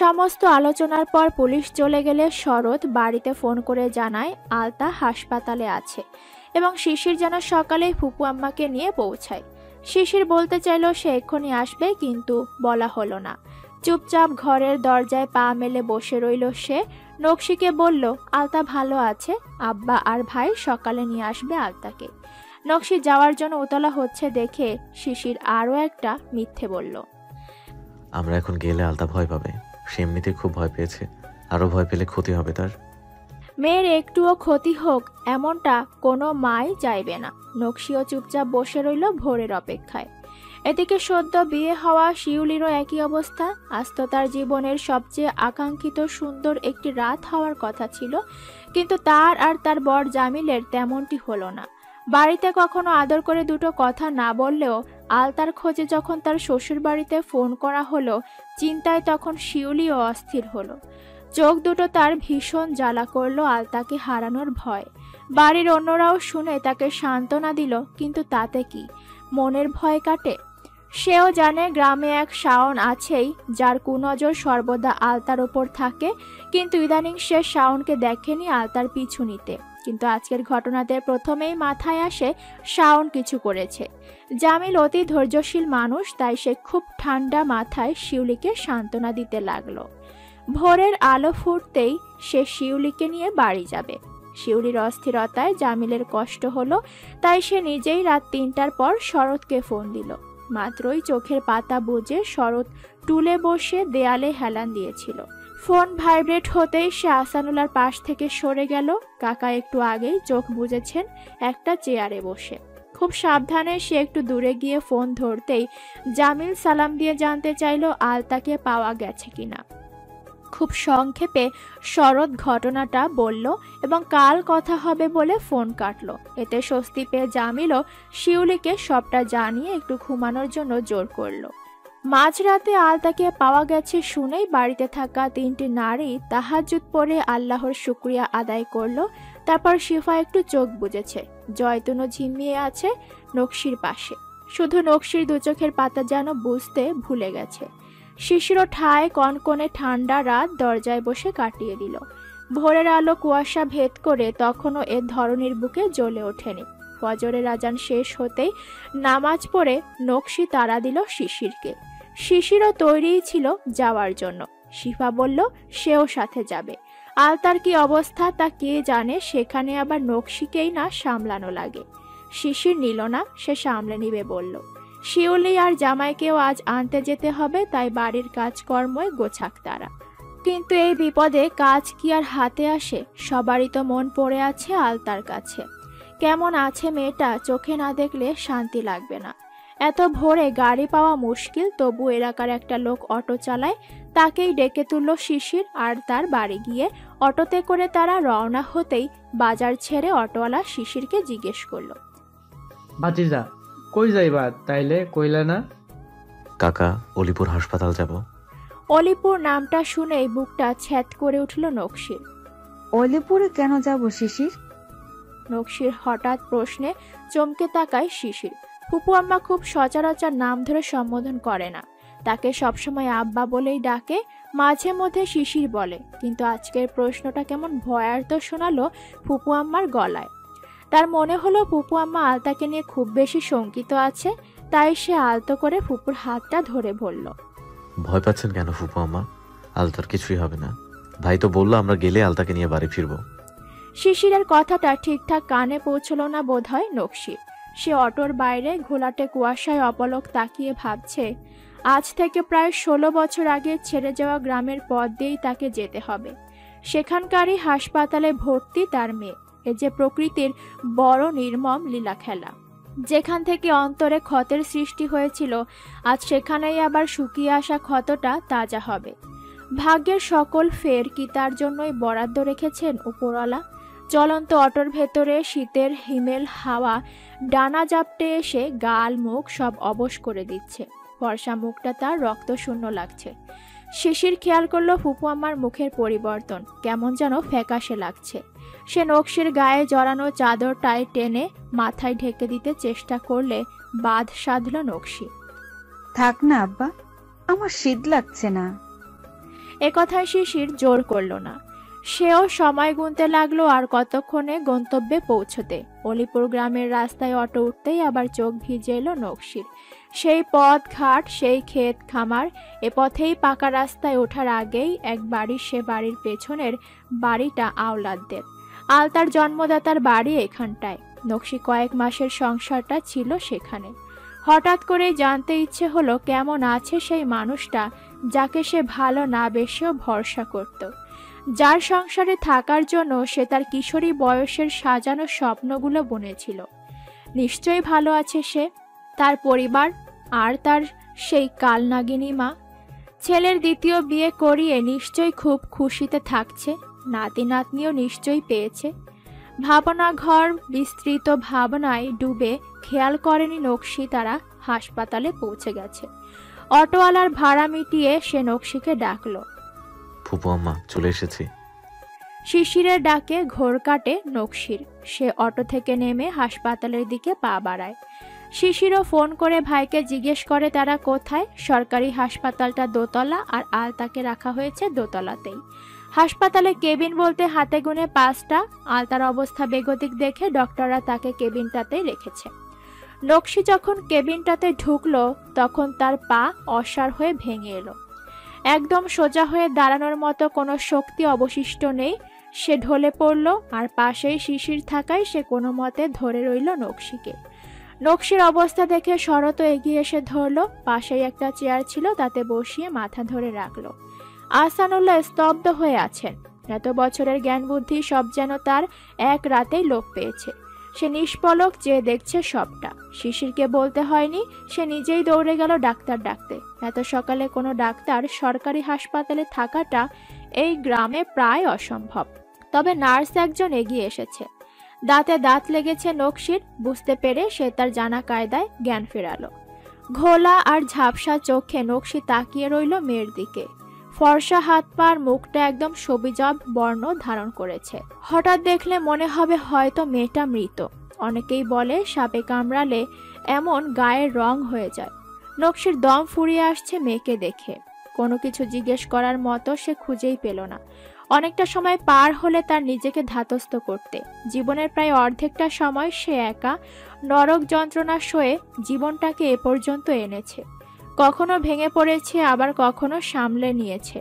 সমস্ত আলোচনার পর পুলিশ চলে গেলে শরৎ বাড়িতে ফোন করে জানায় আলতা হাসপাতালে আছে এবং শিশির যেন সকালেই ফুপু আম্মাকে নিয়ে পৌঁছায়। শিশির বলতে চাইল সে এক্ষুনি আসবে, কিন্তু বলা হলো না। চুপচাপ ঘরের দরজায় পা মেলে বসে রইল সে। নকশিকে বলল আলতা ভালো আছে, আব্বা আর ভাই সকালে নিয়ে আসবে আলতাকে। নকশি যাওয়ার জন্য উতলা হচ্ছে দেখে শিশির আরও একটা মিথ্যে বলল। আমরা এখন গেলে আলতা ভয় পাবে, সে এমনিতেই খুব ভয় পেয়েছে, আরো ভয় পেলে ক্ষতি হবে তার। মেয়ের একটুও ক্ষতি হোক এমনটা কোনো মাই চাইবে না। নকশিও চুপচাপ বসে রইল ভোরের অপেক্ষায়। এদিকে সদ্য বিয়ে হওয়া শিউলিরও একই অবস্থা। আজ তো তার জীবনের সবচেয়ে আকাঙ্ক্ষিত সুন্দর একটি রাত হওয়ার কথা ছিল, কিন্তু তার আর তার বর জামিলের তেমনটি হলো না। বাড়িতে কখনো আদর করে দুটো কথা না বললেও আলতার খোঁজে যখন তার শ্বশুর বাড়িতে ফোন করা হলো, চিন্তায় তখন শিউলিও অস্থির হলো। চোখ দুটো তার ভীষণ জ্বালা করলো আলতাকে হারানোর ভয়। বাড়ির অন্যরাও শুনে তাকে সান্ত্বনা দিল, কিন্তু তাতে কি মনের ভয় কাটে? সেও জানে গ্রামে এক শাওন আছেই, যার কুনজর সর্বদা আলতার ওপর থাকে, কিন্তু ইদানিং সে শাওনকে দেখেনি আলতার পিছু নিতে। কিন্তু আজকের ঘটনাতে প্রথমেই মাথায় আসে শাওন কিছু করেছে। জামিল অতি ধৈর্যশীল মানুষ, তাই সে খুব ঠান্ডা মাথায় শিউলিকে সান্ত্বনা দিতে লাগলো। ভোরের আলো ফুটতেই সে শিউলিকে নিয়ে বাড়ি যাবে। শিউলির অস্থিরতায় জামিলের কষ্ট হলো, তাই সে নিজেই রাত ৩টার পর শরৎকে ফোন দিল। মাত্রই চোখের পাতা বুজে শরৎ টুলে বসে দেয়ালে হেলান দিয়েছিল। ফোন ভাইব্রেট হতেই সে আসানুলার পাশ থেকে সরে গেল। কাকা একটু আগেই চোখ বুজেছেন একটা চেয়ারে বসে। খুব সাবধানে সে একটু দূরে গিয়ে ফোন ধরতেই জামিল সালাম দিয়ে জানতে চাইল আলতাকে পাওয়া গেছে কিনা। খুব সংক্ষেপে শরৎ ঘটনাটা বলল এবং কাল কথা হবে বলে ফোন কাটলো। এতে স্বস্তি পেয়ে জামিলও শিউলিকে সবটা জানিয়ে একটু ঘুমানোর জন্য জোর করলো। মাঝরাতে আলতাকে পাওয়া গেছে শুনেই বাড়িতে থাকা ৩টি নারী তাহাজ্জুদ পড়ে আল্লাহর শুকরিয়া আদায় করলো। তারপর শিফা একটু চোখ বুজেছে। জয়তুনও ঝিমিয়ে আছে নকশির পাশে। শুধু নকশির দু চোখের পাতা যেন বুঝতে ভুলে গেছে। শিশিরও ঠায় কনকনে ঠান্ডা রাত দরজায় বসে কাটিয়ে দিল। ভোরের আলো কুয়াশা ভেদ করে তখনও এ ধরনীর বুকে জ্বলে ওঠেনি। ফজরের আজান শেষ হতেই নামাজ পড়ে নকশি তাড়া দিল শিশিরকে। শিশিরও তৈরিই ছিল যাওয়ার জন্য। শিফা বলল সেও সাথে যাবে। আলতার কি অবস্থা তা কে জানে, সেখানে আবার নকশিকেই না সামলানো লাগে। শিশির নিল না, সে সামলে নিবে বলল। শিউলি আর জামাইকেও আজ আনতে যেতে হবে, তাই বাড়ির কাজকর্মই গোছাক তারা। কিন্তু এই বিপদে কাজ কি আর হাতে আসে? সবারই তো মন পড়ে আছে আলতার কাছে। কেমন আছে মেয়েটা, চোখে না দেখলে শান্তি লাগবে না। এত ভোরে গাড়ি পাওয়া মুশকিল, তবু এলাকার একটা লোক অটো চালায়, তাকেই ডেকে তুলল শিশির। আর তার বাড়ি গিয়ে অটোতে করে তারা রওনা হতেই বাজার ছেড়ে অটোওয়ালা শিশিরকে জিজ্ঞেস করলো, ভাতিজা কই যাইবা তাইলে কইলা না? কাকা, অলিপুর হাসপাতাল যাব। অলিপুর নামটা শুনেই বুকটা ছ্যাদ করে উঠল নকশির। অলিপুরে কেন যাব শিশির? নকশির হঠাৎ প্রশ্নে চমকে তাকায় শিশির। ফুপু আম্মা খুব সচরাচর নাম ধরে সম্বোধন করে না, তাকে সবসময় আব্বা বলেই ডাকে। মাঝে মধ্যে শিশির বলে, কিন্তু আজকের প্রশ্নটা কেমন ভয়ার্ত শোনালো ফুপু আম্মার গলায়। তার মনে হলো ফুপু আম্মা আলতাকে নিয়ে খুব বেশি শঙ্কিত আছে, তাই সে আলতো করে ফুপুর হাতটা ধরে বলল, ভয় পাচ্ছেন কেন ফুপু আম্মা? আলতার কিছুই হবে না, ভাই তো বললো আমরা গেলে আলতাকে নিয়ে বাড়ি ফিরবো। শিশিরের কথাটা ঠিকঠাক কানে পৌঁছলো না বোধহয় নকশির। সে অটোর বাইরে ঘোলাটে কুয়াশায় অপলক তাকিয়ে ভাবছে, আজ থেকে প্রায় ১৬ বছর আগে ছেড়ে যাওয়া গ্রামের পথ দিয়েই তাকে যেতে হবে। সেখানকারই হাসপাতালে ভর্তি তার মেয়ে। এ যে প্রকৃতির বড় নির্মম লীলা খেলা। যেখান থেকে অন্তরে ক্ষতের সৃষ্টি হয়েছিল, আজ সেখানেই আবার শুকিয়ে আসা ক্ষতটা তাজা হবে। ভাগ্যের সকল ফের কি তার জন্যই বরাদ্দ রেখেছেন উপরওয়ালা? চলন্ত অটোর ভেতরে শীতের হিমেল হাওয়া ডানা জাপটে এসে গাল মুখ সব অবশ করে দিচ্ছে। ফর্সা মুখটা তার রক্তশূন্য লাগছে। শিশির খেয়াল করলো ফুপু আম্মার মুখের পরিবর্তন, কেমন যেন ফ্যাকাশে লাগছে। সে নকশির গায়ে জড়ানো চাদরটায় টেনে মাথায় ঢেকে দিতে চেষ্টা করলে বাঁধ সাধল নকশি। থাক না আব্বা, আমার শীত লাগছে না। একথায় শিশির জোর করল না। সেও সময় গুনতে লাগলো আর কতক্ষণে গন্তব্যে পৌঁছতে। অলিপুর গ্রামের রাস্তায় অটো উঠতেই আবার চোখ ভিজে এলো নকশির। সেই পথ ঘাট, সেই ক্ষেত খামার, এ পথেই পাকা রাস্তায় ওঠার আগেই এক বাড়ি, সে বাড়ির পেছনের বাড়িটা আওলাদদের। আলতার জন্মদাতার বাড়ি এখানটায়। নকশি কয়েক মাসের সংসারটা ছিল সেখানে। হঠাৎ করে জানতে ইচ্ছে হলো কেমন আছে সেই মানুষটা যাকে সে ভালো না বেশেও ভরসা করত, যার সংসারে থাকার জন্য সে তার কিশোরী বয়সের সাজানো স্বপ্নগুলো বুনেছিল। নিশ্চয়ই ভালো আছে সে, তার পরিবার আর তার সেই কালনাগিনী মা। ছেলের দ্বিতীয় বিয়ে করিয়ে নিশ্চয়ই খুব খুশিতে থাকছে, নাতি নাতনিও নিশ্চয়ই পেয়েছে। ভাবনা ঘর বিস্তৃত ভাবনায় ডুবে খেয়াল করেনি নকশি তারা হাসপাতালে পৌঁছে গেছে। অটোওয়ালার ভাড়া মিটিয়ে সে নকশিকে ডাকলো। ফুপু আম্মা, চলে এসেছি। শিশিরের ডাকে ঘোর কাটে নকশির। সে অটো থেকে নেমে হাসপাতালের দিকে পা বাড়ায়। শিশিরও ফোন করে ভাইকে জিজ্ঞেস করে তারা কোথায়। সরকারি হাসপাতালটা দোতলা আর আলতাকে রাখা হয়েছে দোতলাতেই। হাসপাতালে কেবিন বলতে হাতে গুনে 5টা। আলতার অবস্থা বেগতিক দেখে ডক্টররা তাকে কেবিনটাতেই রেখেছে। নকশি যখন কেবিনটাতে ঢুকলো তখন তার পা অসাড় হয়ে ভেঙে এলো। একদম সোজা হয়ে দাঁড়ানোর মতো কোনো শক্তি অবশিষ্ট নেই। সে ঢলে পড়ল আর পাশেই শিশির থাকায় সে কোনো মতে ধরে রইল নকশিকে। নকশির অবস্থা দেখে শরৎ এগিয়ে এসে ধরলো। পাশেই একটা চেয়ার ছিল, তাতে বসিয়ে মাথা ধরে রাখলো। আহসানুল্লাহ স্তব্ধ হয়ে আছেন। এত বছরের জ্ঞান বুদ্ধি সব যেন তার এক রাতেই লোপ পেয়েছে। সে নিষ্পলক চেয়ে দেখছে সবটা। শিশিরকে বলতে হয়নি, সে নিজেই দৌড়ে গেল ডাক্তার ডাকতে। এত সকালে কোনো ডাক্তার সরকারি হাসপাতালে থাকাটা এই গ্রামে প্রায় অসম্ভব। তবে নার্স একজন এগিয়ে এসেছে। দাঁতে দাঁত লেগেছে নকশির। বুঝতে পেরে সে তার জানা কায়দায় জ্ঞান ফেরালো। ঘোলা আর ঝাপসা চোখে নকশি তাকিয়ে রইল মেয়ের দিকে। ফর্সা হাত পার, মুখটা একদম সবিজব বর্ণ ধারণ করেছে। হঠাৎ দেখলে মনে হবে হয়তো মেয়েটা মৃত। অনেকেই বলে সাপে কামড়ালে এমন গায়ের রং হয়ে যায়। নকশির দম ফুরিয়ে আসছে মেয়েকে দেখে। কোনো কিছু জিজ্ঞেস করার মতো সে খুঁজেই পেল না। অনেকটা সময় পার হলে তার নিজেকে ধাতস্থ করতে। জীবনের প্রায় অর্ধেকটা সময় সে একা নরক যন্ত্রণা সয়ে জীবনটাকে এ পর্যন্ত এনেছে। কখনো ভেঙে পড়েছে, আবার কখনো সামলে নিয়েছে।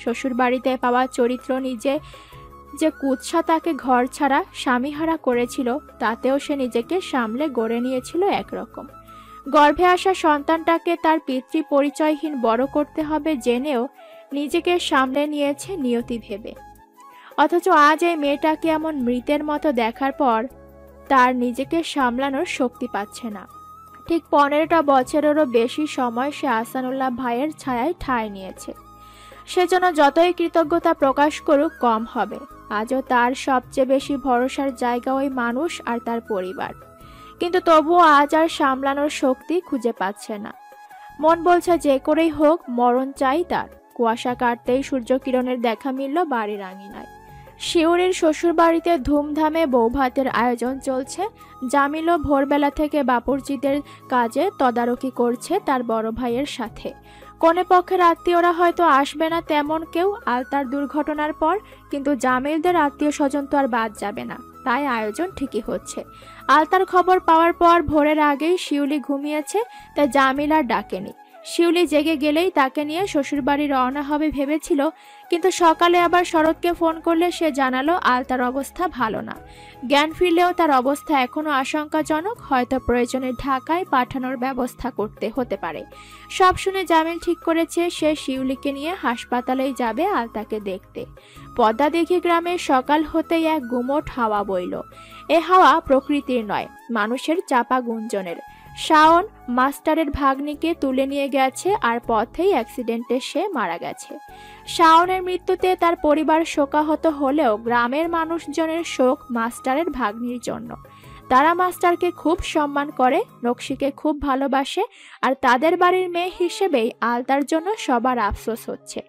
শ্বশুর বাড়িতে পাওয়া চরিত্র নিজে যে কুৎসা তাকে ঘর ছাড়া স্বামীহারা করেছিল, তাতেও সে নিজেকে সামলে গড়ে নিয়েছিল একরকম। গর্ভে আসা সন্তানটাকে তার পিতৃ পরিচয়হীন বড় করতে হবে জেনেও নিজেকে সামলে নিয়েছে নিয়তি ভেবে। অথচ আজ এই মেয়েটাকে এমন মৃতের মতো দেখার পর তার নিজেকে সামলানোর শক্তি পাচ্ছে না। ঠিক 15টা বছরেরও বেশি সময় সে আহসানুল্লাহ ভাইয়ের ছায়ায় ঠাঁই নিয়েছে। সেজন্য যতই কৃতজ্ঞতা প্রকাশ করুক কম হবে। আজও তার সবচেয়ে বেশি ভরসার জায়গা ওই মানুষ আর তার পরিবার। কিন্তু তবুও আজ আর সামলানোর শক্তি খুঁজে পাচ্ছে না। মন বলছে যে করেই হোক মরণ চাই তার। কুয়াশা কাটতেই সূর্যকিরণের দেখা মিলল বাড়ির আঙিনায়। শিউরির শ্বশুর বাড়িতে ধুমধামে বৌভাতের আয়োজন চলছে। জামিলও ভোরবেলা থেকে বাপুরজিদের কাজে তদারকি করছে তার বড় ভাইয়ের সাথে। কনে পক্ষের আত্মীয়রা হয়তো আসবে না তেমন কেউ আলতার দুর্ঘটনার পর, কিন্তু জামিলদের আত্মীয় স্বজন তো আর বাদ যাবে না। তাই আয়োজন ঠিকই হচ্ছে। আলতার খবর পাওয়ার পর ভোরের আগেই শিউলি ঘুমিয়েছে, তাই জামিল আর ডাকেনি। শিউলি জেগে গেলেই তাকে নিয়ে শ্বশুরবাড়ি রওনা হবে ভেবেছিল, কিন্তু সকালে আবার শরৎকে ফোন করলে সে জানালো আলতার অবস্থা ভালো না। জ্ঞান ফিরলেও তার অবস্থা এখনো আশঙ্কাজনক। হয়তো প্রয়োজনে ঢাকায় পাঠানোর ব্যবস্থা করতে হতে পারে। সব শুনে জামিল ঠিক করেছে সে শিউলিকে নিয়ে হাসপাতালেই যাবে আলতাকে দেখতে। পদ্মাদিঘি গ্রামে সকাল হতেই এক গুমোট হাওয়া বইল। এ হাওয়া প্রকৃতির নয়, মানুষের চাপা গুঞ্জনের। শাওন মাস্টারের ভাগ্নিকে তুলে নিয়ে গেছে আর পথেই অ্যাক্সিডেন্টে সে মারা গেছে। শাওনের মৃত্যুতে তার পরিবার শোকাহত হলেও গ্রামের মানুষজনের শোক মাস্টারের ভাগ্নির জন্য। তারা মাস্টারকে খুব সম্মান করে, নকশিকে খুব ভালোবাসে, আর তাদের বাড়ির মেয়ে হিসেবেই আলতার জন্য সবার আফসোস হচ্ছে।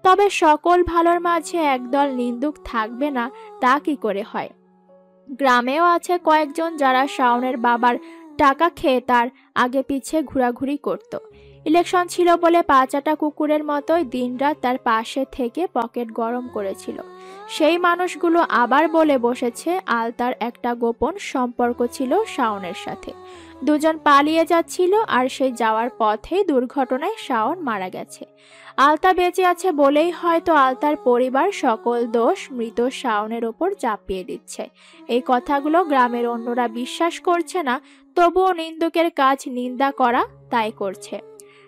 তবে সকল ভালোর মাঝে একদল নিন্দুক থাকবে না তা কি করে হয়? গ্রামেও আছে কয়েকজন যারা শাওনের বাবার টাকা খেয়ে তার আগে পিছে ঘোরাঘুরি করত। ইলেকশন ছিল বলে পাঁচাটা কুকুরের মতোই দিনরাত তার পাশে থেকে পকেট গরম করেছিল। সেই মানুষগুলো আবার বলে বসেছে আলতার একটা গোপন সম্পর্ক ছিল শাওনের সাথে। দুজন পালিয়ে যাচ্ছিল আর সেই যাওয়ার পথেই দুর্ঘটনায় শাওন মারা গেছে। আলতা বেঁচে আছে বলেই হয়তো আলতার পরিবার সকল দোষ মৃত শাওনের ওপর চাপিয়ে দিচ্ছে। এই কথাগুলো গ্রামের অন্যরা বিশ্বাস করছে না, তবুও নিন্দুকের কাজ নিন্দা করা তাই করছে।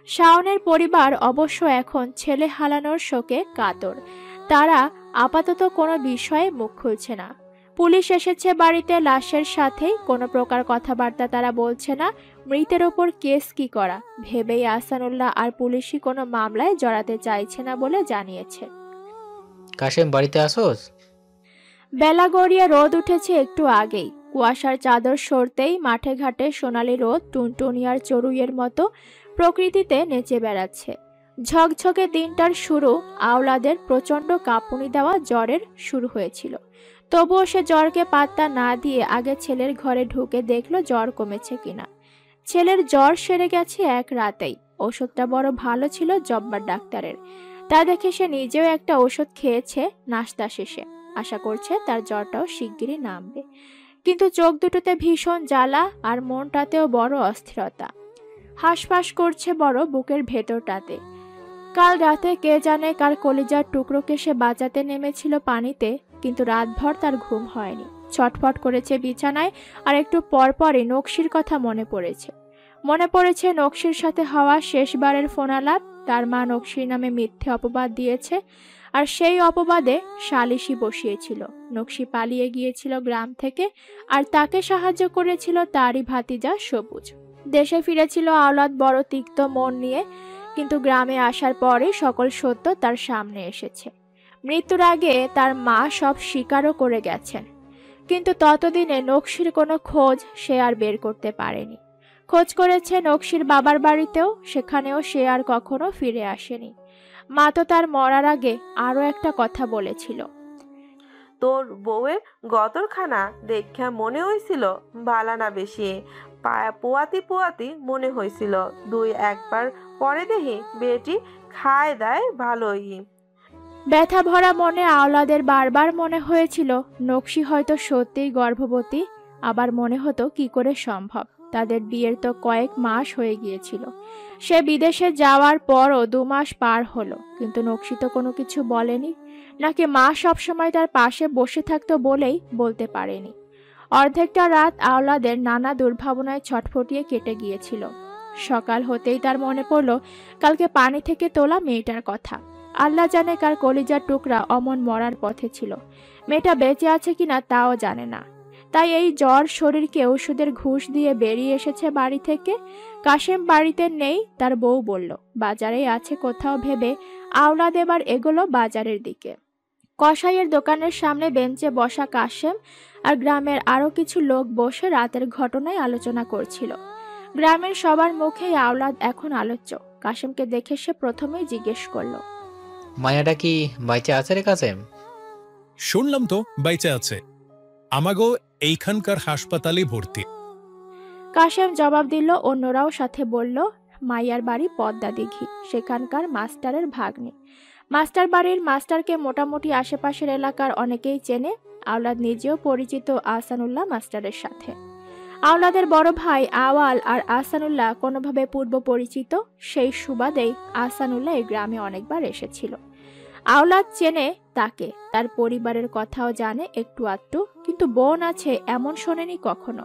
শাওনের পরিবার অবশ্য এখন ছেলে হারানোর শোকে কাতর। তারা আপাতত কোনো বিষয়ে মুখ খুলছে না। পুলিশ এসেছে বাড়িতে, লাশের সাথেই কোনো প্রকার কথাবার্তা তারা বলছে না। মৃতের ওপর কেস কি করা ভেবেই আহসানুল্লাহ আর পুলিশি কোনো মামলায় জড়াতে চাইছে না বলে জানিয়েছে। কাশেম, বাড়িতে আসোস? বেলা গড়িয়ে রোদ উঠেছে একটু আগেই। কুয়াশার চাদর সরতেই মাঠে ঘাটে সোনালি রোদ টুনটুনিয়ার চড়ুইয়ের মতো প্রকৃতিতে নেচে বেড়াচ্ছে। ঝকঝকে দিনটার শুরু। আওলাদের প্রচণ্ড কাঁপুনি দেওয়া জ্বরের শুরু হয়েছিল, তবুও সে জ্বরকে পাত্তা না দিয়ে আগে ছেলের ঘরে ঢুকে দেখলো জ্বর কমেছে কিনা। ছেলের জ্বর সেরে গেছে এক রাতেই। ওষুধটা বড় ভালো ছিল জব্বার ডাক্তারের। তা দেখে সে নিজেও একটা ওষুধ খেয়েছে নাস্তা শেষে। আশা করছে তার জ্বরটাও শিগগিরই নামবে। কিন্তু চোখ দুটোতে ভীষণ জ্বালা আর মনটাতেও বড় অস্থিরতা। হাঁসফাঁস করছে বড় বুকের ভেতরটাতে। কাল রাতে কে জানে কার কলিজার টুকরোকে সে বাঁচাতে নেমেছিল পানিতে, কিন্তু রাতভর তার ঘুম হয়নি। ছটফট করেছে বিছানায়, আর একটু পরপরই নকশির কথা মনে পড়েছে নকশির সাথে হওয়া শেষবারের ফোনালাপ। তার মা নকশির নামে মিথ্যে অপবাদ দিয়েছে, আর সেই অপবাদে সালিশি বসিয়েছিল। নকশি পালিয়ে গিয়েছিল গ্রাম থেকে, আর তাকে সাহায্য করেছিল তারই ভাতিজা সবুজ। দেশে ফিরেছিল আওলাদ বড় তিক্ত মন নিয়ে, কিন্তু গ্রামে আসার পরে সকল সত্য তার সামনে এসেছে। মৃত্যুর আগে তার মা সব স্বীকারও করে গেছেন, কিন্তু ততদিনে নকশির কোনো খোঁজ সে আর বের করতে পারেনি। খোঁজ করেছে নকশির বাবার বাড়িতেও, সেখানেও সে আর কখনো ফিরে আসেনি। মা তো তার মরার আগে আরও একটা কথা বলেছিল। তোর বউয়ের গতরখানা দেখা মনে হয়েছিল বালানা বেশি, পোয়াতি পোয়াতি মনে হয়েছিল। দুই একবার পরে দেখি বেটি খায় দায় ভালোই। ব্যথা ভরা মনে আওলাদের বারবার মনে হয়েছিল নকশি হয়তো সত্যিই গর্ভবতী। আবার মনে হতো কি করে সম্ভব, তাদের বিয়ের তো কয়েক মাস হয়ে গিয়েছিল। সে বিদেশে যাওয়ার পরও 2 মাস পার হলো, কিন্তু নকশি তো কোনো কিছু বলেনি। নাকি মা সবসময় তার পাশে বসে থাকতো বলেই বলতে পারেনি। অর্ধেকটা রাত আওলাদের নানা দুর্ভাবনায় ছটফটিয়ে কেটে গিয়েছিল। সকাল হতেই তার মনে পড়ল কালকে পানি থেকে তোলা মেয়েটার কথা। আল্লাহ জানে কার কলিজার টুকরা অমন মরার পথে ছিল। মেয়েটা বেঁচে আছে কিনা তাও জানে না। তাই এই জ্বর শরীরকে ওষুধের ঘুষ দিয়ে বেরিয়ে এসেছে বাড়ি থেকে। কাশেম বাড়িতে নেই, তার বউ বলল বাজারে আছে কোথাও ভেবে আওলাদ এবার এগোলো বাজারের দিকে। কসাইয়ের দোকানের সামনে বেঞ্চে বসা কাশেম আর গ্রামের আরো কিছু লোক বসে রাতের ঘটনায় আলোচনা করছিল। গ্রামের সবার মুখেই আওলাদ এখন আলোচ্য। কাশেমকে দেখে সে প্রথমেই জিজ্ঞেস করলো, মায়াটা কি বাইচে আছে রে কাশেম? শুনলাম তো বাইচে আছে, আমাগো এইখানকার হাসপাতালে ভর্তি। কাশেম জবাব দিল। অন্যরাও সাথে বলল, মাইয়ার বাড়ি পদ্মা দিঘি, সেখানকার মাস্টারের ভাগ্নে। মাস্টার বাড়ির মাস্টারকে মোটামুটি আশেপাশের এলাকার অনেকেই চেনে। আওলাদ নিজেও পরিচিত আহসানুল্লাহ মাস্টারের সাথে। আওলাদের বড় ভাই আওয়াল আর আহসানুল্লাহ কোনোভাবে পূর্ব পরিচিত। সেই সুবাদেই আহসানুল্লাহ এই গ্রামে অনেকবার এসেছিল। আওলাদ চেনে তাকে, তার পরিবারের কথাও জানে একটু আধটু, কিন্তু বোন আছে এমন শোনেনি কখনো।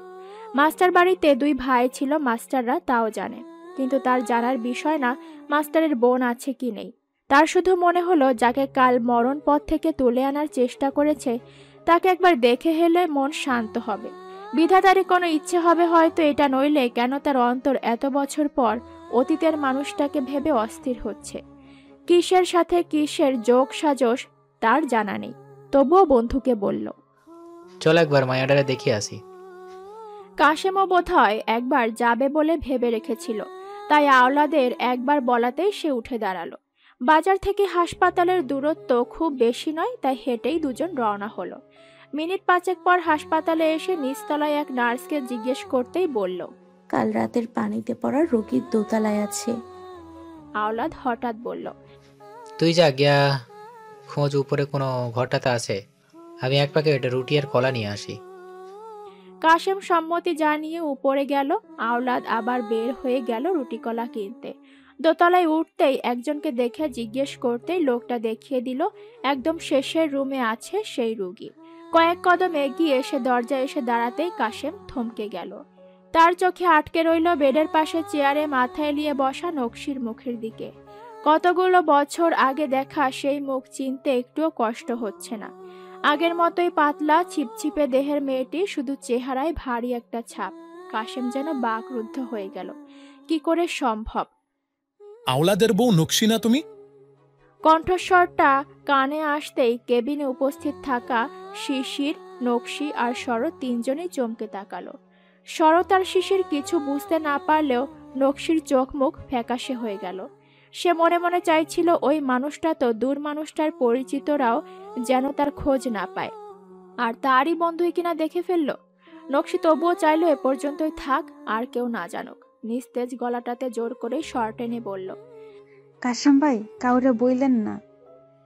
মাস্টার বাড়িতে 2 ভাই ছিল মাস্টাররা, তাও জানে, কিন্তু তার জানার বিষয় না মাস্টারের বোন আছে কি নেই। তার শুধু মনে হলো যাকে কাল মরণ পথ থেকে তুলে আনার চেষ্টা করেছে তাকে একবার দেখে হেলে মন শান্ত হবে। বিধাতারই কোনো ইচ্ছে হবে হয়তো এটা, নইলে কেন তার অন্তর এত বছর পর অতীতের মানুষটাকে ভেবে অস্থির হচ্ছে। কিসের সাথে কিসের যোগ সাজস তার জানা নেই, তবুও বন্ধুকে বলল, চল একবার মায়াটারে দেখে আসি। কাশেমও বোধহয় একবার যাবে বলে ভেবে রেখেছিল, তাই আওলাদের একবার বলাতেই সে উঠে দাঁড়ালো। বাজার থেকে হাসপাতালের দূরত্ব খুব বেশি নয়, তাই হেঁটেই দুজন রওনা হলো। মিনিট 5 পর হাসপাতালে এসে নিচতলায় এক নার্সকে জিজ্ঞেস করতেই বলল, কাল রাতের পানিতে পড়া রোগীর দোতলায় আছে। আওলাদ হঠাৎ বলল, তুই যা গিয়া খোঁজ উপরে কোনো ঘরটাতে আছে, আমি এক প্যাকেট রুটি আর কলা নিয়ে আসি। কাশেম সম্মতি জানিয়ে উপরে গেল। আওলাদ আবার বের হয়ে গেল রুটি কলা কিনতে। দোতলায় উঠতেই একজনকে দেখে জিজ্ঞেস করতেই লোকটা দেখিয়ে দিল একদম শেষের রুমে আছে সেই রুগী। কয়েক কদম এগিয়ে এসে দরজায় এসে দাঁড়াতেই কাশেম থমকে গেল। তার চোখে আটকে রইল বেডের পাশে চেয়ারে মাথা এলিয়ে বসা নকশির মুখের দিকে। কতগুলো বছর আগে দেখা সেই মুখ চিনতে একটুও কষ্ট হচ্ছে না। আগের মতোই পাতলা ছিপছিপে দেহের মেয়েটি, শুধু চেহারায় ভারী একটা ছাপ। কাশেম যেন বাকরুদ্ধ হয়ে গেল। কি করে সম্ভব? আওলাদের বউ নকশি না তুমি? কণ্ঠস্বরটা কানে আসতেই কেবিনে উপস্থিত থাকা শিশির, নকশি আর শরৎ তিনজনেই চমকে তাকালো। শরৎ আর শিশির কিছু বুঝতে না পারলেও নকশির চোখ মুখ ফ্যাকাশে হয়ে গেল। সে মনে মনে চাইছিল ওই মানুষটা তো দূর মানুষটার পরিচিতরাও যেন তার খোঁজ না পায়, আর তারই বন্ধুই কিনা দেখে ফেলল। নকশি তবুও চাইল এ পর্যন্তই থাক, আর কেউ না জানুক। নিস্তেজ গলাটাতে জোর করে স্বর টেনে বলল, কাশেম ভাই, কাউরে বইলেন না।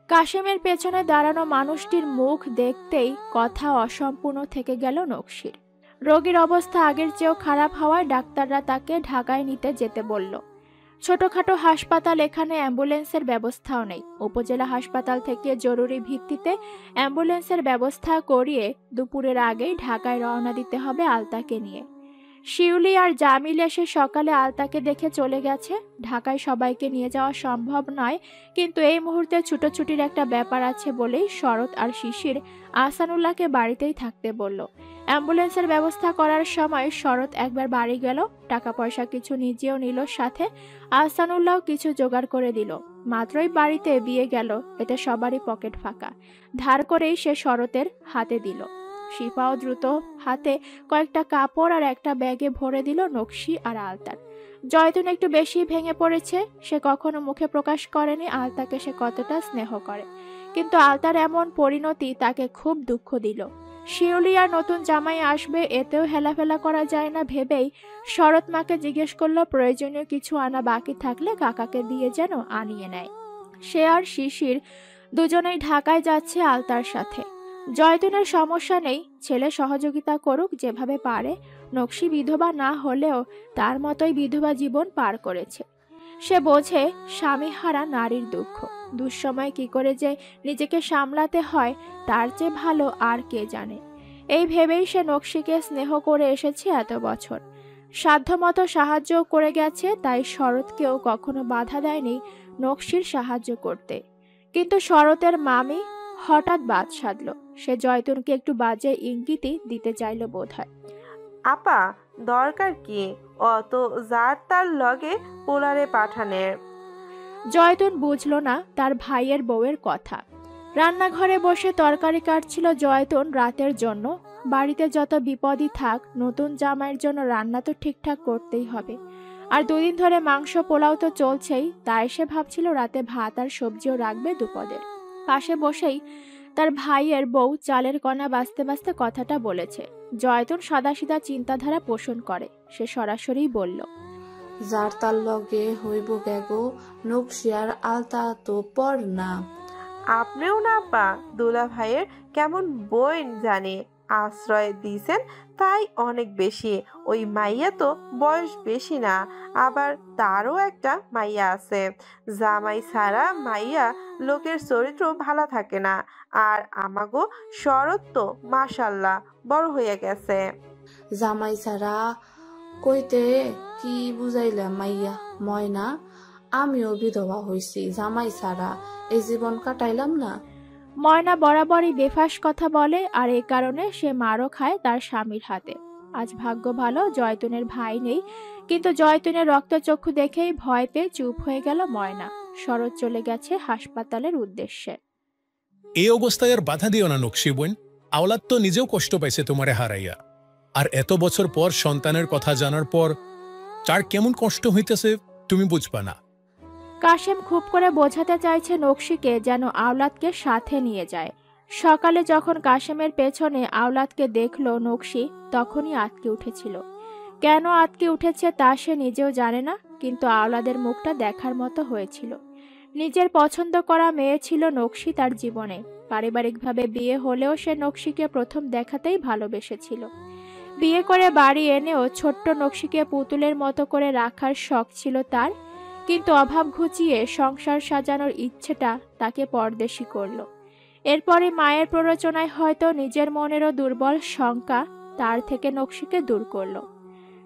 কাশেমের পেছনে দাঁড়ানো মানুষটির মুখ দেখতেই কথা অসম্পূর্ণ থেকে গেল নকশির। রোগীর অবস্থা আগের চেয়েও খারাপ হওয়ায় ডাক্তাররা তাকে ঢাকায় নিতে যেতে বলল। ছোটখাটো হাসপাতাল, এখানে অ্যাম্বুলেন্সের ব্যবস্থাও নেই। উপজেলা হাসপাতাল থেকে জরুরি ভিত্তিতে অ্যাম্বুলেন্সের ব্যবস্থা করিয়ে দুপুরের আগেই ঢাকায় রওনা দিতে হবে আলতাকে নিয়ে। শিউলি আর জামিল এসে সকালে আলতাকে দেখে চলে গেছে। ঢাকায় সবাইকে নিয়ে যাওয়া সম্ভব নয়, কিন্তু এই মুহূর্তে ছুটোছুটির একটা ব্যাপার আছে বলেই শরৎ আর শিশির আহসানুল্লাহকে বাড়িতেই থাকতে বলল। অ্যাম্বুলেন্সের ব্যবস্থা করার সময় শরৎ একবার বাড়ি গেল, টাকা পয়সা কিছু নিজেও নিল সাথে, আহসানুল্লাহ কিছু জোগাড় করে দিল। মাত্রই বাড়িতে বিয়ে গেল, এতে সবারই পকেট ফাঁকা। ধার করেই সে শরতের হাতে দিল। শিফাও দ্রুত হাতে কয়েকটা কাপড় আর একটা ব্যাগে ভরে দিল নকশি আর আলতার। জয়তুন একটু বেশি ভেঙে পড়েছে। সে কখনো মুখে প্রকাশ করেনি আলতাকে সে কতটা স্নেহ করে, কিন্তু আলতার এমন পরিণতি তাকে খুব দুঃখ দিল। শিউলি আর নতুন জামাই আসবে, এতেও হেলাফেলা করা যায় না ভেবেই শরৎ মাকে জিজ্ঞেস করলো প্রয়োজনীয় কিছু আনা বাকি থাকলে কাকাকে দিয়ে যেন আনিয়ে নেয়। সে আর শিশির দুজনেই ঢাকায় যাচ্ছে আলতার সাথে। জয়তুনের সমস্যা নেই, ছেলে সহযোগিতা করুক যেভাবে পারে। নকশি বিধবা না হলেও তার মতোই বিধবা জীবন পার করেছে। সে বোঝে স্বামীহারা নারীর দুঃখ। দুঃসময় কি করে যে নিজেকে সামলাতে হয় তার চেয়ে ভালো আর কে জানে। এই ভেবেই সে নকশিকে স্নেহ করে এসেছে এত বছর। সাধ্যমতো সাহায্য করে গেছে, তাই শরৎকেও কখনো বাধা দেয়নি নকশির সাহায্য করতে। কিন্তু শরতের মামি হঠাৎ বাদ সাধল। সে জয়তুনকে একটু বাজে ইঙ্গিতই দিতে চাইল বোধহয়। আপা, দরকার কি অত যার তার লগে পোলারে পাঠানের? জয়তুন বুঝল না তার ভাইয়ের বউয়ের কথা। রান্নাঘরে বসে তরকারি কাটছিল জয়তুন রাতের জন্য। বাড়িতে যত বিপদই থাক, নতুন জামাইয়ের জন্য রান্না তো ঠিকঠাক করতেই হবে। আর দুদিন ধরে মাংস পোলাও তো চলছেই, তাই সে ভাবছিল রাতে ভাত আর সবজিও রাখবে দুপদের। পাশে বসেই তার ভাইয়ের বউ চালের কণা বাঁচতে বাঁচতে কথাটা বলেছে। জয়তুন সাদাসিধা চিন্তাধারা পোষণ করে। সে সরাসরি বলল, যার তার লগে হইব গেগো, নকশিয়ার আলতা তো পর না। আপনিও না আপা, দুলা ভাইয়ের কেমন বইন জানে আশ্রয় দিয়েছেন, তাই অনেক বেশি। ওই মাইয়া তো বয়স বেশি না, আবার তারও একটা মাইয়া আছে। জামাই ছাড়া মাইয়া লোকের চরিত্র ভালো থাকে না। আর আমাগো শরৎ তো মাশাল্লাহ বড় হয়ে গেছে। জামাই ছাড়া কইতে কি বুঝাইলাম মাইয়া? ময়না, আমিও বিধবা হইছি, জামাই ছাড়া এই জীবন কাটাইলাম না। ময়না বরাবরই বেফাস কথা বলে, আর এই কারণে সে মারও খায় তার স্বামীর হাতে। আজ ভাগ্য ভালো জয়তুনের ভাই নেই, কিন্তু জয়তুনের রক্তচক্ষু দেখেই ভয় পেয়ে চুপ হয়ে গেল ময়না। শরৎ চলে গেছে হাসপাতালের উদ্দেশ্যে। এই অবস্থায় আর বাধা দিও না নকশি বোন। আওলাদ তো নিজেও কষ্ট পাইছে তোমারে হারাইয়া, আর এত বছর পর সন্তানের কথা জানার পর তার কেমন কষ্ট হইতেছে তুমি বুঝবা না। কাশেম খুব করে বোঝাতে চাইছে নকশিকে যেন আওলাদকে সাথে নিয়ে যায়। সকালে যখন কাশেমের পেছনে আওলাদকে দেখলো নকশি, তখনই আঁতকে উঠেছিল। কেন আঁতকে উঠেছে তা সে নিজেও জানে না। কিন্তু আওলাদের মুখটা দেখার মতো হয়েছিল। নিজের পছন্দ করা মেয়ে ছিল নকশি তার জীবনে। পারিবারিকভাবে বিয়ে হলেও সে নকশিকে প্রথম দেখাতেই ভালোবেসেছিল। বিয়ে করে বাড়ি এনেও ছোট্ট নকশিকে পুতুলের মতো করে রাখার শখ ছিল তার, কিন্তু অভাব ঘুচিয়ে সংসার সাজানোর ইচ্ছেটা তাকে পরদেশী করল। এরপরে মায়ের প্ররোচনায় হয়তো নিজের মনেরও দুর্বল শঙ্কা তার থেকে নকশিকে দূর করলো।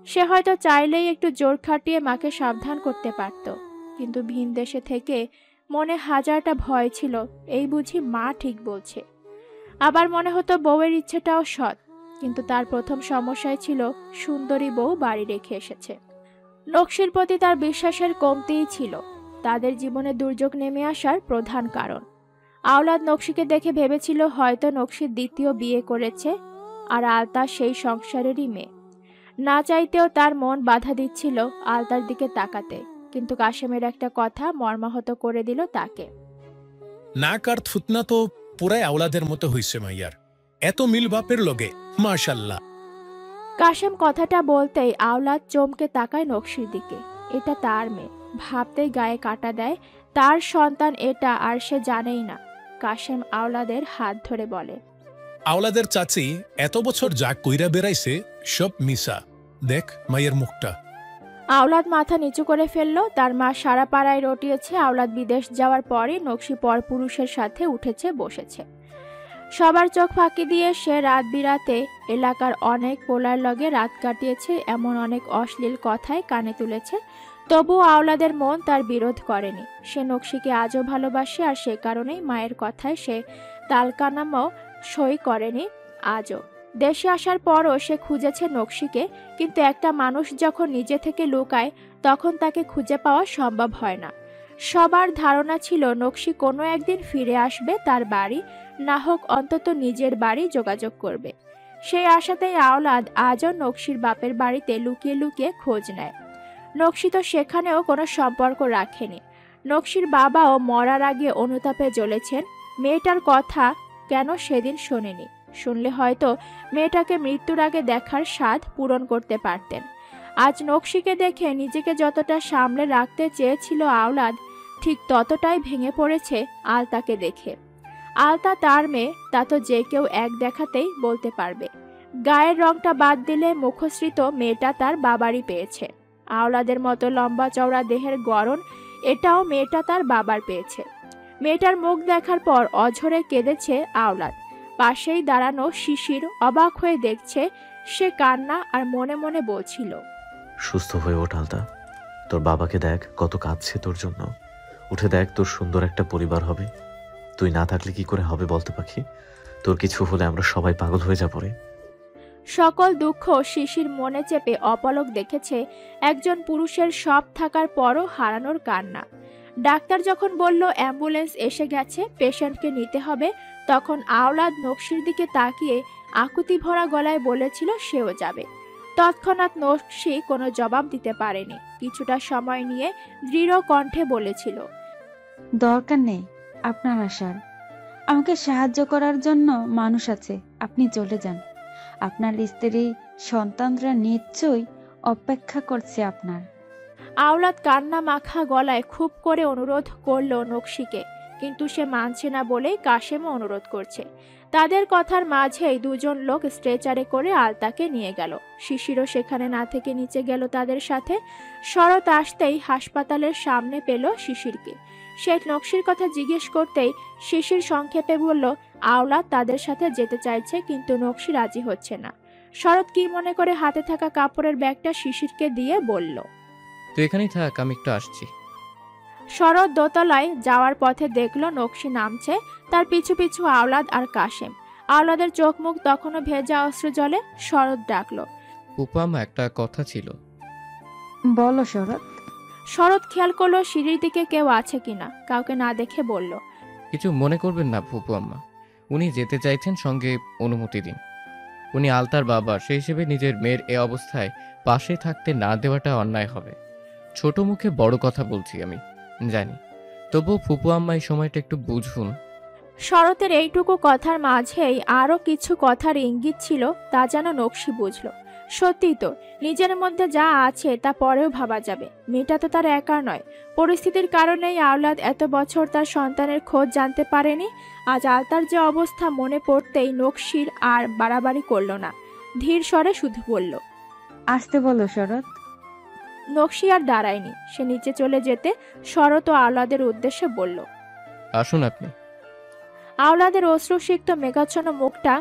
সে হয়তো চাইলেই একটু জোর খাটিয়ে মাকে সাবধান করতে পারত, কিন্তু ভিন দেশে থেকে মনে হাজারটা ভয় ছিল, এই বুঝি মা ঠিক বলছে। আবার মনে হতো বউয়ের ইচ্ছেটাও সৎ, কিন্তু তার প্রথম সমস্যাই ছিল সুন্দরী বউ বাড়ি রেখে এসেছে। নকশির প্রতি তার বিশ্বাসের কমতিই ছিল তাদের জীবনে দুর্যোগ নেমে আসার প্রধান কারণ। আওলাদ নকশিকে দেখে ভেবেছিল হয়তো নকশির দ্বিতীয় বিয়ে করেছে, আর আলতা সেই সংসারেরই মেয়ে। না চাইতেও তার মন বাধা দিচ্ছিল আলতার দিকে তাকাতে, কিন্তু কাশেমের একটা কথা মর্মাহত করে দিল তাকে। নাক আর থুতনা তো পুরাই আওলাদের মতো হইছে মাইয়ার, এত মিল বাপের লগে, মাশাল্লাহ। কাশেম কথাটা বলতেই আওলাদ চমকে তাকায় নকশির দিকে। এটা তার মেয়ে, ভাবতেই গায়ে কাটা দেয়। তার সন্তান এটা, আর সে জানেই না। কাশেম আওলাদের হাত ধরে বলে, আওলাদের চাচি এত বছর যা কইরা বেড়াইছে সব মিশা, দেখ মাইয়ের মুখটা। আওলাদ মাথা নিচু করে ফেলল। তার মা সারা পাড়ায় রটিয়েছে আওলাদ বিদেশ যাওয়ার পরই নকশি পরপুরুষের সাথে উঠেছে বসেছে। সবার চোখ ফাঁকি দিয়ে সে রাত বিরাতে এলাকার অনেক পোলার লগে রাত কাটিয়েছে, এমন অনেক অশ্লীল কথায় কানে তুলেছে। তবুও আওলাদের মন তার বিরোধ করেনি। সে নকশিকে আজও ভালোবাসে, আর সে কারণেই মায়ের কথায় সে তালকানামও সই করেনি আজও। দেশে আসার পরও সে খুঁজেছে নকশিকে, কিন্তু একটা মানুষ যখন নিজে থেকে লুকায় তখন তাকে খুঁজে পাওয়া সম্ভব হয় না। সবার ধারণা ছিল নকশি কোনো একদিন ফিরে আসবে তার বাড়ি, না হোক অন্তত নিজের বাড়ি যোগাযোগ করবে। সেই আশাতেই আওলাদ আজও নকশির বাপের বাড়িতে লুকিয়ে লুকিয়ে খোঁজ নেয়। নকশি তো সেখানেও কোনো সম্পর্ক রাখেনি। নকশির বাবাও মরার আগে অনুতাপে জ্বলেছেন, মেয়েটার কথা কেন সেদিন শোনেনি। শুনলে হয়তো মেয়েটাকে মৃত্যুর আগে দেখার স্বাদ পূরণ করতে পারতেন। আজ নকশিকে দেখে নিজেকে যতটা সামলে রাখতে চেয়েছিল আওলাদ, ঠিক ততটাই ভেঙে পড়েছে আলতাকে দেখে। আলতা তার মেয়ে, তা তো যে কেউ এক দেখাতেই বলতে পারবে। গায়ের রংটা বাদ দিলে মুখশ্রিত মেয়েটা তার বাবারই পেয়েছে। আওলাদের মতো লম্বা চওড়া দেহের গড়ন, এটাও মেয়েটা তার বাবার পেয়েছে। মেয়েটার মুখ দেখার পর অঝরে কেঁদেছে আওলাদ। পাশেই দাঁড়ানো শিশির অবাক হয়ে দেখছে, সে কান্না আর মনে মনে বলছিল, সুস্থ হয়ে ওঠ আলতা, তোর বাবাকে দেখ কত কাঁদছে তোর জন্য। উঠে দেখ, তোর সুন্দর একটা পরিবার হবে। তুই না থাকলে কি করে হবে বলতে পাখি? তোর কিছু হলে আমরা সবাই পাগল হয়ে যাব রে। সকল দুঃখ শিশির মনে চেপে অপলক দেখেছে একজন পুরুষের সব থাকার পরও হারানোর কান্না। ডাক্তার যখন বলল অ্যাম্বুলেন্স এসে গেছে, পেশেন্টকে নিতে হবে, তখন আওলাদ নকশির দিকে তাকিয়ে আকুতি ভরা গলায় বলেছিল সেও যাবে। তৎক্ষণাৎ নকশি কোনো জবাব দিতে পারেনি। কিছুটা সময় নিয়ে দৃঢ় কণ্ঠে বলেছিল, দরকার নেই আপনার আসার। আমাকে সাহায্য করার জন্য মানুষ আছে, আপনি চলে যান। আপনার স্ত্রী সন্তানরা নিশ্চয়ই অপেক্ষা করছে আপনার। আওলাদ কান্না মাখা গলায় খুব করে অনুরোধ করল নকশিকে, কিন্তু সে মানছে না বলেই কাশেমও অনুরোধ করছে। তাদের কথার মাঝেই দুজন লোক স্ট্রেচারে করে আলতাকে নিয়ে গেল। শিশিরও সেখানে না থেকে নিচে গেল তাদের সাথে। শরৎ আসতেই হাসপাতালের সামনে পেল শিশিরকে। সে নকশির কথা জিজ্ঞেস করতেই শিশির সংক্ষেপে বলল আওলাদ তাদের সাথে যেতে চাইছে, কিন্তু নকশি রাজি হচ্ছে না। শরৎ কি মনে করে হাতে থাকা কাপড়ের ব্যাগটা শিশিরকে দিয়ে বলল, তুই এখানেই থাক, আমি একটু আসছি। শরৎ দোতলায় যাওয়ার পথে দেখল নকশি নামছে, তার পিছু পিছু আওলাদ আর কাশেম। আওলাদের চোখ মুখ তখনও ভেজা অশ্রু জলে। শরৎ ডাকলো, ফুপামা একটা কথা ছিল। বলো শরৎ। শরৎ খেয়াল করলো সিঁড়ির দিকে কেউ আছে কিনা, কাউকে না দেখে বলল, কিছু মনে করবেন না ফুপু আম্মা, উনি যেতে চাইছেন, সঙ্গে অনুমতি দিন। উনি আলতার বাবা, সেই হিসেবে নিজের মেয়ের এ অবস্থায় পাশে থাকতে না দেওয়াটা অন্যায় হবে। ছোট মুখে বড় কথা বলছি আমি জানি, তবুও ফুপু আম্মা এই সময়টা একটু বুঝুন। শরতের এইটুকু কথার মাঝেই আরও কিছু কথার ইঙ্গিত ছিল, তা যেন নকশি বুঝল। সত্যিই তো, নিজের মধ্যে যা আছে তা পরেও ভাবা যাবে। মেয়েটা তো তার একার নয়, পরিস্থিতির কারণেই আওলাদ এত বছর তার সন্তানের খোঁজ জানতে পারেনি। আজ আলতার যে অবস্থা মনে পড়তেই নকশির আর বাড়াবাড়ি করল না, ধীর স্বরে শুধু বলল, আসতে বলো শরৎ। নকশি আর দাঁড়ায়নি, সে নিচে চলে যেতে শরৎ ও আওলাদের উদ্দেশ্যে বলল। আসুন আপনি। আওলাদের অশ্রুসিক্ত মেঘাচ্ছন্ন মুখটা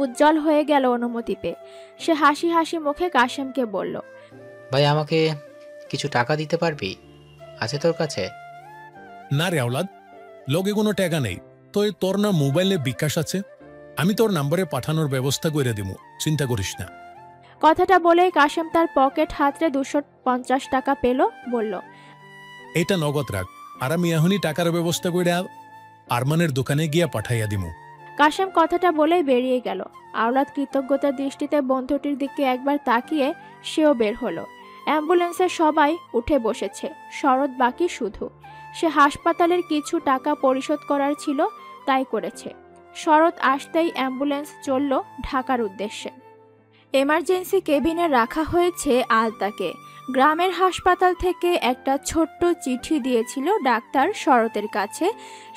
উজ্জ্বল হয়ে গেল অনুমতি পেয়ে। সে হাসি হাসি মুখে কাশেমকে বলল, ভাই আমাকে কিছু টাকা দিতে পারবি? আছে তোর কাছে? না রে আওলাদ, লগে কোনো টাকা নেই। তো তোর না মোবাইলে বিকাশ আছে? আমি তোর নাম্বারে পাঠানোর ব্যবস্থা করে দিব, চিন্তা করিস না। কথাটা বলেই কাশেম তার পকেট হাতড়ে 250 টাকা পেল, বলল, এটা নগদ রাখ, আর আমি এখনই টাকার ব্যবস্থা করে আরমানের দোকানে গিয়া পাঠাইয়া দিমু। কাশেম কথাটা বলেই বেরিয়ে গেল। আওলাদ কৃতজ্ঞতার দৃষ্টিতে বন্ধুটির দিকে একবার তাকিয়ে সেও বের হলো। অ্যাম্বুলেন্সে সবাই উঠে বসেছে, শরৎ বাকি শুধু। সে হাসপাতালের কিছু টাকা পরিশোধ করার ছিল, তাই করেছে। শরৎ আসতেই অ্যাম্বুলেন্স চলল ঢাকার উদ্দেশ্যে। এমার্জেন্সি কেবিনে রাখা হয়েছে আলতাকে। গ্রামের হাসপাতাল থেকে একটা ছোট্ট চিঠি দিয়েছিল ডাক্তার শরতের কাছে।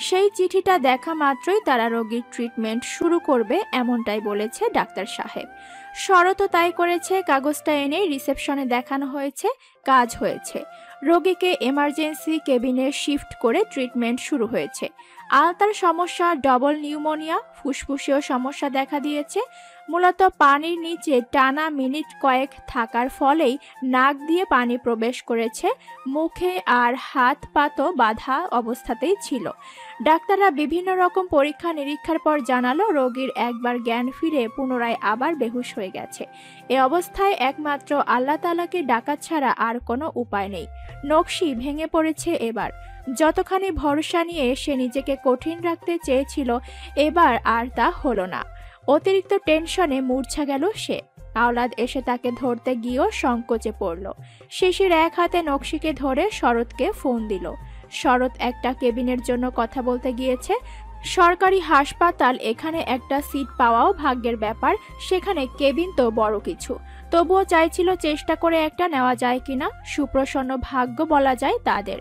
সেই চিঠিটা দেখা মাত্রই তারা রোগীর ট্রিটমেন্ট শুরু করবে, এমনটাই বলেছে ডাক্তার সাহেব। শরতও তাই করেছে। কাগজটা এনে রিসেপশনে দেখানো হয়েছে, কাজ হয়েছে। রোগীকে এমার্জেন্সি কেবিনে শিফট করে ট্রিটমেন্ট শুরু হয়েছে। আলতার সমস্যা ডবল নিউমোনিয়া, ফুসফুসেও সমস্যা দেখা দিয়েছে। মূলত পানির নিচে টানা মিনিট কয়েক থাকার ফলেই নাক দিয়ে পানি প্রবেশ করেছে, মুখে আর হাত পাতো বাঁধা অবস্থাতেই ছিল। ডাক্তাররা বিভিন্ন রকম পরীক্ষা নিরীক্ষার পর জানালো রোগীর একবার জ্ঞান ফিরে পুনরায় আবার বেহুশ হয়ে গেছে। এ অবস্থায় একমাত্র আল্লাহ তাআলাকে ডাকা ছাড়া আর কোনো উপায় নেই। নকশি ভেঙে পড়েছে এবার। যতখানি ভরসা নিয়ে সে নিজেকে কঠিন রাখতে চেয়েছিল, এবার আর তা হলো না। অতিরিক্ত টেনশনে মূর্ছা গেল সে। আওলাদ এসে তাকে ধরতে গিয়েও সংকোচে পড়ল। শিশির এক হাতে নকশিকে ধরে শরৎকে ফোন দিল। শরৎ একটা কেবিনের জন্য কথা বলতে গিয়েছে। সরকারি হাসপাতাল, এখানে একটা সিট পাওয়াও ভাগ্যের ব্যাপার, সেখানে কেবিন তো বড় কিছু। তবুও চাইছিল চেষ্টা করে একটা নেওয়া যায় কিনা। সুপ্রসন্ন ভাগ্য বলা যায় তাদের।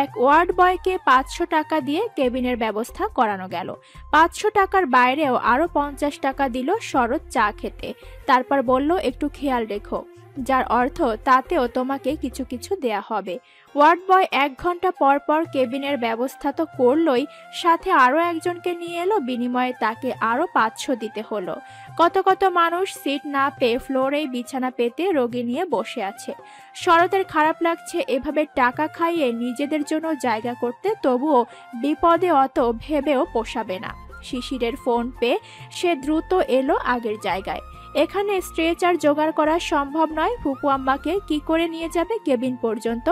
এক ওয়ার্ড বয়কে 500 টাকা দিয়ে কেবিনের ব্যবস্থা করানো গেল। 500 টাকার বাইরেও আরো 50 টাকা দিল শরৎ চা খেতে। তারপর বলল, একটু খেয়াল রেখো, যার অর্থ তাতেও তোমাকে কিছু কিছু দেয়া হবে। ওয়ার্ড বয় 1 ঘন্টা পর পর কেবিনের ব্যবস্থা তো করলই, সাথে আরো একজনকে নিয়ে এলো, বিনিময়ে তাকে আরো 500 দিতে হলো। কত কত মানুষ সিট না পেয়ে ফ্লোরেই বিছানা পেতে রোগী নিয়ে বসে আছে। শরতের খারাপ লাগছে এভাবে টাকা খাইয়ে নিজেদের জন্য জায়গা করতে, তবুও বিপদে অত ভেবেও পোষাবে না। শিশিরের ফোন পেয়ে সে দ্রুত এলো আগের জায়গায়। এখানে স্ট্রেচার জোগাড় করা সম্ভব নয়। ফুপু আম্মাকে কি করে নিয়ে যাবে কেবিন পর্যন্ত?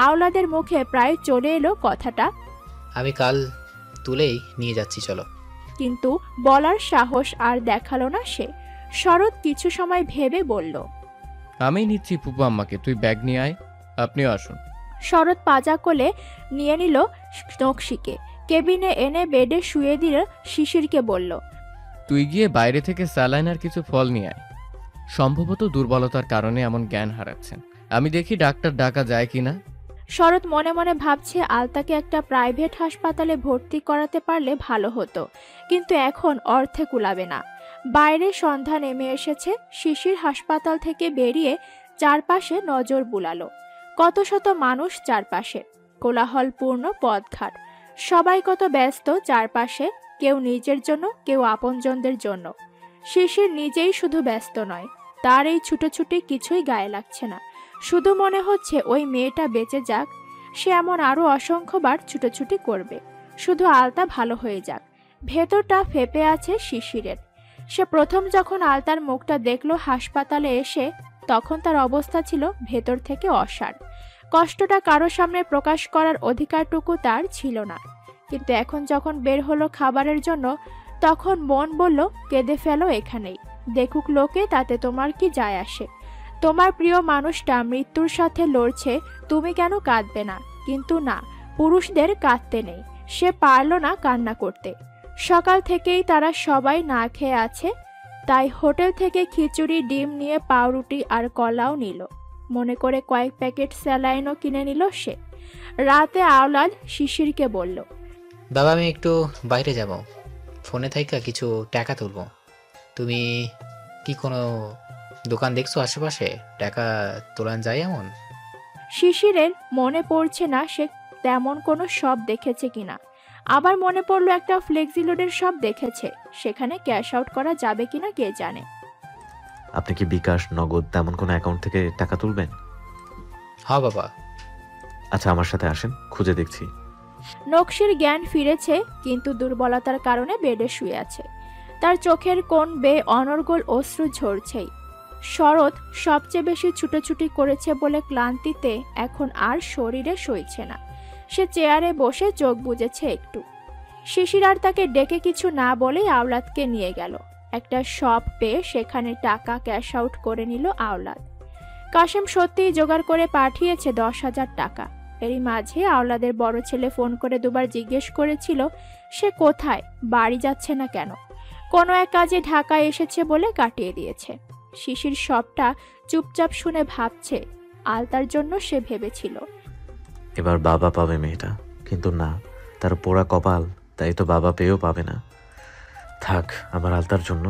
আওলাদের মুখে প্রায় চলে এলো কথাটা, আমি কাল তুলেই নিয়ে যাচ্ছি, চলো। কিন্তু বলার সাহস আর দেখালো না সে। শরৎ কিছু সময় ভেবে বলল, আমি নিচ্ছি ফুপু আম্মাকে, তুই ব্যাগ নিয়ে আয়। আপনিও আসুন। শরৎ পাজা কোলে নিয়ে নিল নকশিকে, কেবিনে এনে বেডে শুয়ে দিল। শিশিরকে বলল, তুই গিয়ে বাইরে থেকে স্যালাইন আর কিছু ফল নিয়ে আয়। সম্ভবত দুর্বলতার কারণে এমন জ্ঞান হারাচ্ছেন। আমি দেখি ডাক্তার ডাকা যায় কিনা। শরৎ মনে মনে ভাবছে আলতাকে একটা প্রাইভেট হাসপাতালে ভর্তি করাতে পারলে ভালো হতো, কিন্তু এখন অর্থে কুলাবে না। বাইরে সন্ধ্যা নেমে এসেছে। শিশির হাসপাতাল থেকে বেরিয়ে চারপাশে নজর বুলালো। কত শত মানুষ চারপাশে, কোলাহলপূর্ণ পথঘাট, সবাই কত ব্যস্ত চারপাশে, কেউ নিজের জন্য, কেউ আপনজনদের জন্য। শিশির নিজেই শুধু ব্যস্ত নয়, তার এই ছুটোছুটি কিছুই গায়ে লাগছে না। শুধু মনে হচ্ছে ওই মেয়েটা বেঁচে যাক, সে এমন আরো অসংখ্যবার ছুটোছুটি করবে। শুধু আলতা ভালো হয়ে যাক। ভেতরটা ফেপে আছে শিশিরের। সে প্রথম যখন আলতার মুখটা দেখলো হাসপাতালে এসে, তখন তার অবস্থা ছিল ভেতর থেকে অসাড়। কষ্টটা কারো সামনে প্রকাশ করার অধিকারটুকু তার ছিল না। কিন্তু এখন যখন বের হলো খাবারের জন্য, তখন মন বলল, কেঁদে ফেলো এখানেই, দেখুক লোকে, তাতে তোমার কি যায় আসে? তোমার প্রিয় মানুষটা মৃত্যুর সাথে লড়ছে, তুমি কেন কাঁদবে না? কিন্তু না, পুরুষদের কাঁদতে নেই। সে পারল না কান্না করতে। সকাল থেকেই তারা সবাই না খেয়ে আছে। তাই হোটেল থেকে খিচুড়ি, ডিম নিয়ে পাউরুটি আর কলাও নিল। মনে করে কয়েক প্যাকেট স্যালাইনও কিনে নিল সে। রাতে আওলাদ শিশিরকে বলল, বাবা আমি একটু বাইরে যাব, ফোনে থাইকা কিছু টাকা তুলবো। তুমি কি কোনো দোকান দেখছো আশেপাশে টাকা তোলান যায় এমন? শিশিরের মনে পড়ছে না সে তেমন কোনো শপ দেখেছে কিনা। আবার মনে পড়লো একটা ফ্লেক্সিলোডের শপ দেখেছে, সেখানে ক্যাশ আউট করা যাবে কিনা কে জানে। আপনি কি বিকাশ, নগদ তেমন কোনো অ্যাকাউন্ট থেকে টাকা তুলবেন? হ্যাঁ বাবা। আচ্ছা আমার সাথে আসেন, খুঁজে দেখছি। নকশির জ্ঞান ফিরেছে, কিন্তু দুর্বলতার কারণে বেডে শুয়ে আছে। তার চোখের কোণ বেয়ে অনর্গল অশ্রু ঝরছেই। শরৎ সবচেয়ে বেশি ছুটোছুটি করেছে বলে ক্লান্তিতে এখন আর শরীরে সইছে না। সে চেয়ারে বসে চোখ বুজেছে একটু। শিশির আর তাকে ডেকে কিছু না বলেই আওলাদকে নিয়ে গেল। একটা শপ পেয়ে সেখানে টাকা ক্যাশ আউট করে নিল আওলাদ। কাশেম সত্যিই জোগাড় করে পাঠিয়েছে 10,000 টাকা। এরই মাঝে আওলাদের বড় ছেলে ফোন করে দুবার জিজ্ঞেস করেছিল সে কোথায়, বাড়ি যাচ্ছে না কেন। কোনো এক কাজে ঢাকায় এসেছে বলে কাটিয়ে দিয়েছে। শিশির সবটা চুপচাপ শুনে ভাবছে আলতার জন্য সে ভেবেছিল এবার বাবা পাবে মেয়েটা, কিন্তু না, তার পোড়া কপাল, তাই তো বাবা পেয়েও পাবে না। থাক, আমার আলতার জন্য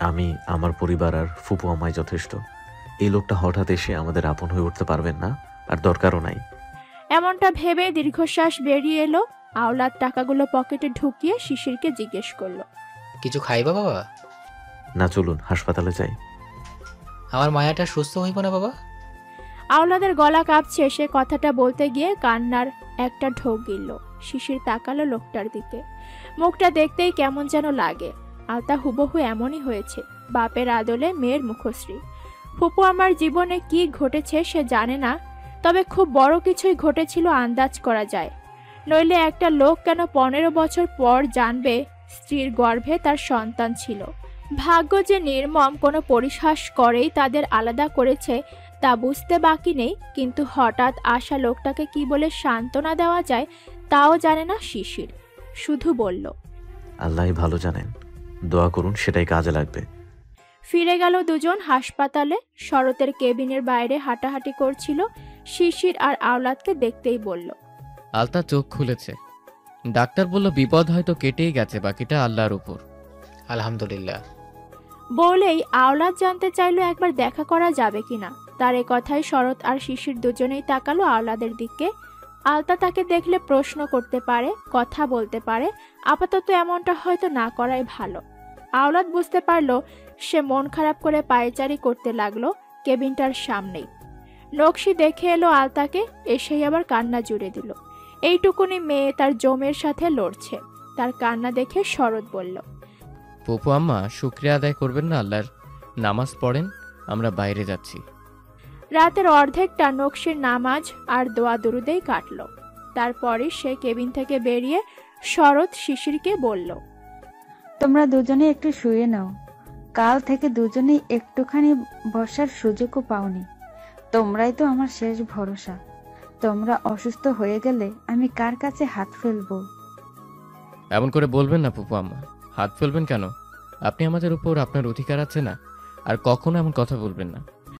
আমি, আমার পরিবার আর ফুপু আমায় যথেষ্ট। এই লোকটা হঠাৎ এসে আমাদের আপন হয়ে উঠতে পারবেন না, আর দরকারও নাই। এমনটা ভেবে দীর্ঘশ্বাস বেরিয়ে এলো। আওলাদ টাকাগুলো পকেটে ঢুকিয়ে শিশিরকে জিজ্ঞেস করলো, কিছু খাইবা বাবা? না, চলুন হাসপাতালে যাই। আমার মায়াটা সুস্থ হইব না বাবা? আওলাদের গলা কাঁপছে। সে কথাটা বলতে গিয়ে কান্নার একটা ঢোক গিলল। শিশির তাকালো লোকটার দিকে। মুখটা দেখতেই কেমন যেন লাগে। আলতা হুবহু এমনই হয়েছে, বাপের আদলে মেয়ের মুখশ্রী। ফুপু আমার জীবনে কি ঘটেছে সে জানে না, তবে খুব বড় কিছুই ঘটেছিল আন্দাজ করা যায়। নইলে একটা লোক কেন 15 বছর পর জানবে স্ত্রীর গর্ভে তার সন্তান ছিল। ভাগ্য যে নির্মম কোনো পরিহাস করেই তাদের আলাদা করেছে তা বুঝতে বাকি নেই, কিন্তু হঠাৎ আসা লোকটাকে কি বলে সান্ত্বনা দেওয়া যায় তাও জানে না শিশির। শুধু বলল, আল্লাহই ভালো জানেন, দোয়া করুন, সেটাই কাজে লাগবে। ফিরে গেল দুজন হাসপাতালে। শরতের কেবিনের বাইরে হাঁটাহাঁটি করছিল। শিশির আর আওলাদকে দেখতেই বলল, আলতা চোখ খুলেছে। ডাক্তার বলল বিপদ হয়তো কেটেই গেছে, বাকিটা আল্লাহর উপর। আলহামদুলিল্লাহ। বলেই আওলাদ জানতে চাইলো একবার দেখা করা যাবে কিনা। তার এ কথায় শরৎ আর শিশির দুজনেই তাকালো আওলাদের দিকে। আলতা তাকে দেখলে প্রশ্ন করতে পারে, কথা বলতে পারে। আপাতত এমনটা হয়তো না করাই ভালো। আওলাদ বুঝতে পারলো সে মন খারাপ করে পায়চারি করতে লাগলো কেবিনটার সামনেই। নকশি দেখে এলো আলতাকে, এসেই আবার কান্না জুড়ে দিল। এইটুকুনি মেয়ে তার জমের সাথে লড়ছে। তার কান্না দেখে শরৎ বলল, ফুপু আম্মা শুকরিয়া আদায় করবেন না আল্লাহর? নামাজ পড়েন, আমরা বাইরে যাচ্ছি। রাতের অর্ধেকটা নকশির নামাজ আর দোয়া দুরুদেই কাটল। তারপরে সে কেবিন থেকে বেরিয়ে শরৎ শিশিরকে বলল, তোমরা দুজনে একটু শুয়ে নাও। কাল থেকে দুজনেই একটুখানি বসার সুযোগও পাওনি। তোমরাই তো আমার শেষ ভরসা। তোমরা অসুস্থ হয়ে গেলে আমি কার কাছে হাত ফেলবো? এমন করে বলবেন না ফুপু আম্মা। হাত ফেলবেন কেন? আপনি আমাদের উপর আপনার অধিকার আছে না? আর কখনো এমন কথা বলবেন না।